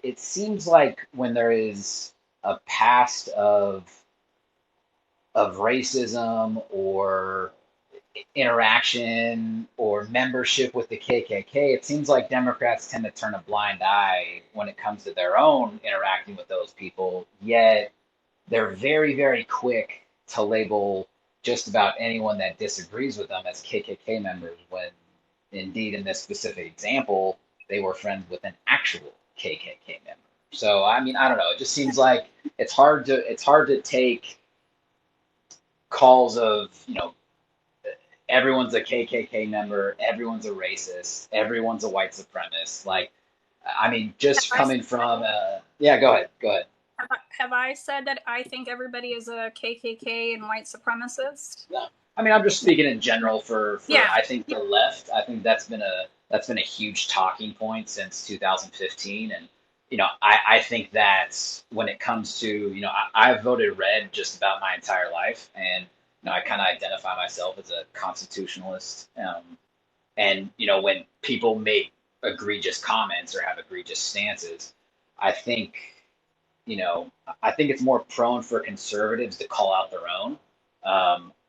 it seems like when there is a past of racism or interaction or membership with the KKK, it seems like Democrats tend to turn a blind eye when it comes to their own interacting with those people. Yet they're very, very quick to label just about anyone that disagrees with them as KKK members, when indeed, in this specific example, they were friends with an actual KKK member. So, I mean, I don't know. It just seems like it's hard to take calls of, everyone's a KKK member, everyone's a racist, everyone's a white supremacist. Like, I mean, Have just I, coming from, yeah, go ahead, go ahead. have I said that I think everybody is a KKK and white supremacist? No, I mean, I'm just speaking in general for Yeah. I think the left. I think that's been a huge talking point since 2015, and I think that when it comes to I've voted red just about my entire life, and I kind of identify myself as a constitutionalist. And when people make egregious comments or have egregious stances, I think I think it's more prone for conservatives to call out their own.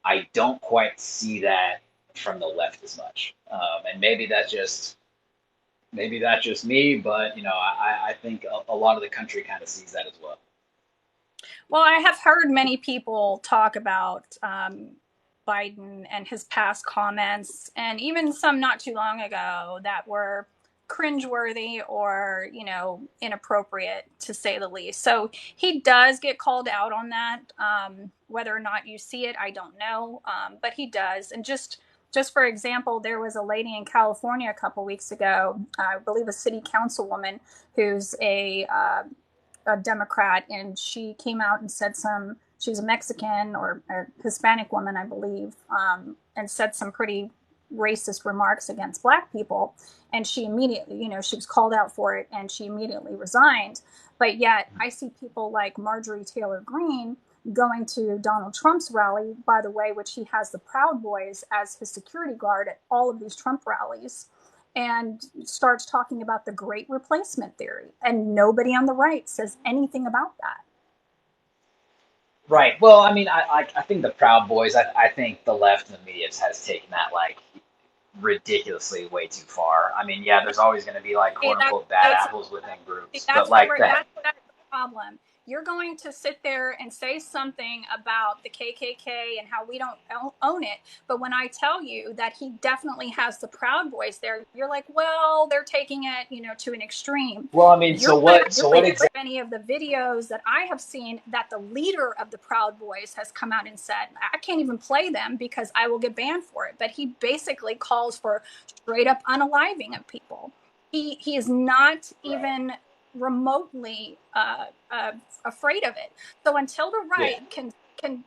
I don't quite see that from the left as much, and maybe that's just me, but I think a lot of the country kind of sees that as well. Well, I have heard many people talk about Biden and his past comments, and even some not too long ago that were cringeworthy or, inappropriate to say the least. So he does get called out on that. Whether or not you see it, I don't know, but he does. And just for example, there was a lady in California a couple weeks ago, I believe a city councilwoman, who's a Democrat, and she came out and said she's a Mexican or a Hispanic woman, I believe, and said some pretty racist remarks against Black people. And she immediately, she was called out for it, and she immediately resigned. But yet I see people like Marjorie Taylor Greene going to Donald Trump's rally, by the way, which he has the Proud Boys as his security guard at all of these Trump rallies, and starts talking about the great replacement theory. And nobody on the right says anything about that. Right. Well, I mean, I think the Proud Boys. I think the left and the media has taken that like ridiculously way too far. I mean, yeah, there's always going to be like See, quote unquote bad that's apples within See, groups, but that's where like we're that. that's the problem. You're going to sit there and say something about the KKK and how we don't own it, but when I tell you that he definitely has the Proud Boys there, you're like, well, they're taking it, to an extreme. Well, I mean, You're so not what? So what aware of exactly? any of the videos that I have seen that the leader of the Proud Boys has come out and said, I can't even play them because I will get banned for it. But he basically calls for straight up unaliving of people. He is not Right. even remotely afraid of it. So until the Yeah. right can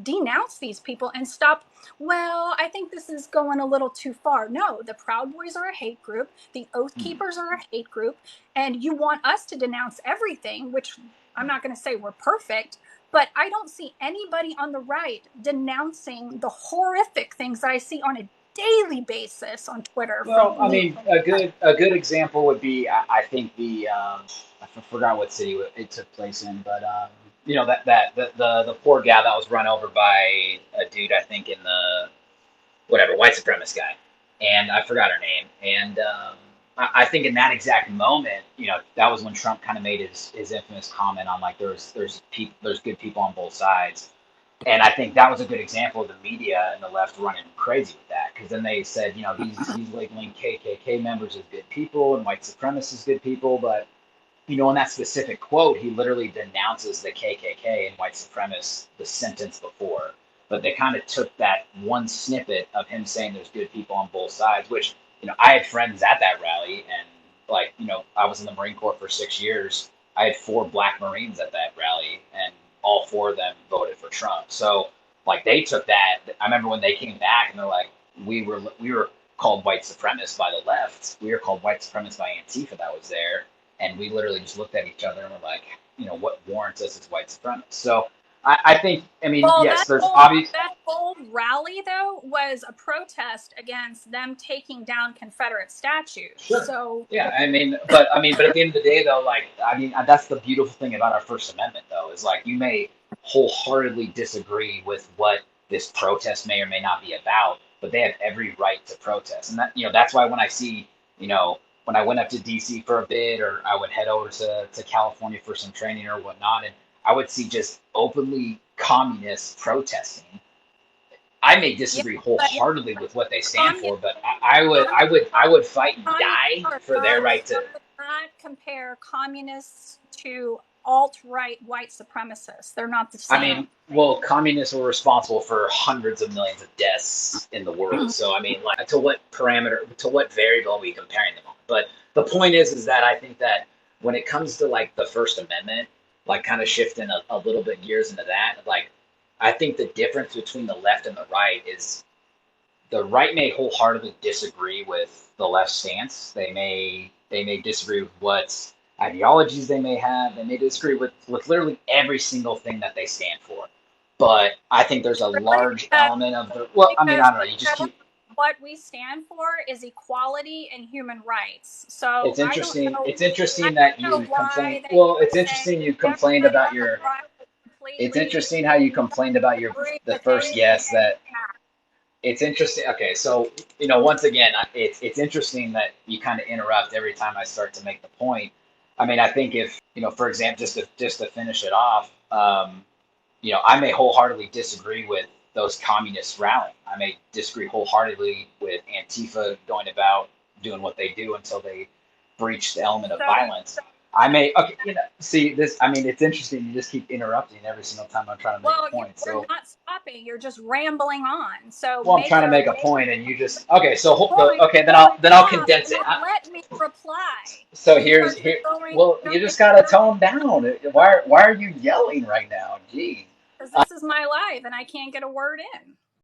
denounce these people and stop, well, I think this is going a little too far. No, the Proud Boys are a hate group. The Oath Hmm. Keepers are a hate group. And you want us to denounce everything, which I'm not going to say we're perfect, but I don't see anybody on the right denouncing the horrific things that I see on a daily basis on Twitter from Well, I leaders. mean, a good example would be I think I forgot what city it took place in, but the poor gal that was run over by a dude I think in the whatever white supremacist guy, and I forgot her name. And I think in that exact moment, that was when Trump kind of made his infamous comment on like there's good people on both sides. And I think that was a good example of the media and the left running crazy with that, because then they said, he's labeling KKK members as good people and white supremacists as good people, but in that specific quote, he literally denounces the KKK and white supremacists the sentence before. But they kind of took that one snippet of him saying there's good people on both sides, which, I had friends at that rally, and like, I was in the Marine Corps for 6 years. I had 4 Black Marines at that rally, and all 4 of them voted for Trump. So, like, they took that. I remember when they came back and they're like, we were called white supremacists by the left. We were called white supremacists by Antifa that was there, and we literally just looked at each other and were like, what warrants us as white supremacists? So I think, I mean, Well, yes, there's obvious. that whole rally, though, was a protest against them taking down Confederate statues. Sure. So Yeah, but at the end of the day, though, like, that's the beautiful thing about our First Amendment, though, is like you may wholeheartedly disagree with what this protest may or may not be about, but they have every right to protest, and that's why when I see, when I went up to DC for a bit, or I would head over to California for some training or whatnot, and I would see just openly communists protesting. I may yeah, disagree but wholeheartedly with what they stand communist, for, but I would fight and die for their right I to. would not compare communists to alt-right white supremacists. They're not the I same. mean, well, communists were responsible for hundreds of millions of deaths in the world. So I mean, like, to what variable are we comparing them on? But the point is that I think that when it comes to like the First Amendment, like kind of shifting a little bit gears into that, like I think the difference between the left and the right is the right may wholeheartedly disagree with the left stance. They may disagree with what ideologies they may have. They may disagree with literally every single thing that they stand for. But I think there's a Really? large element of the well, I mean, Because I don't know. You just keep. what we stand for is equality and human rights. So It's I don't interesting. know. It's I interesting that don't know you complain. why that you Well, would it's say interesting you complained everybody about on the your. right would It's completely interesting how you complained about your agree the with first anything yes that that you have. it's interesting. Okay, so once again, it's interesting that you kind of interrupt every time I start to make the point. I mean, I think if for example, just to finish it off, I may wholeheartedly disagree with those communists rallying. I may disagree wholeheartedly with Antifa going about doing what they do until they breach the element of So, violence. I may, okay, see this. I mean, it's interesting. You just keep interrupting every single time I'm trying to make a well, point. you're So, not stopping. You're just rambling on. So well, I'm make trying to a make a point, and you just okay. So, point, okay, then I'll off, condense and it. then let me reply. So You are here's just here. going, Well, you just gotta tone down. Why are you yelling right now? Gee. because this is my life and I can't get a word in.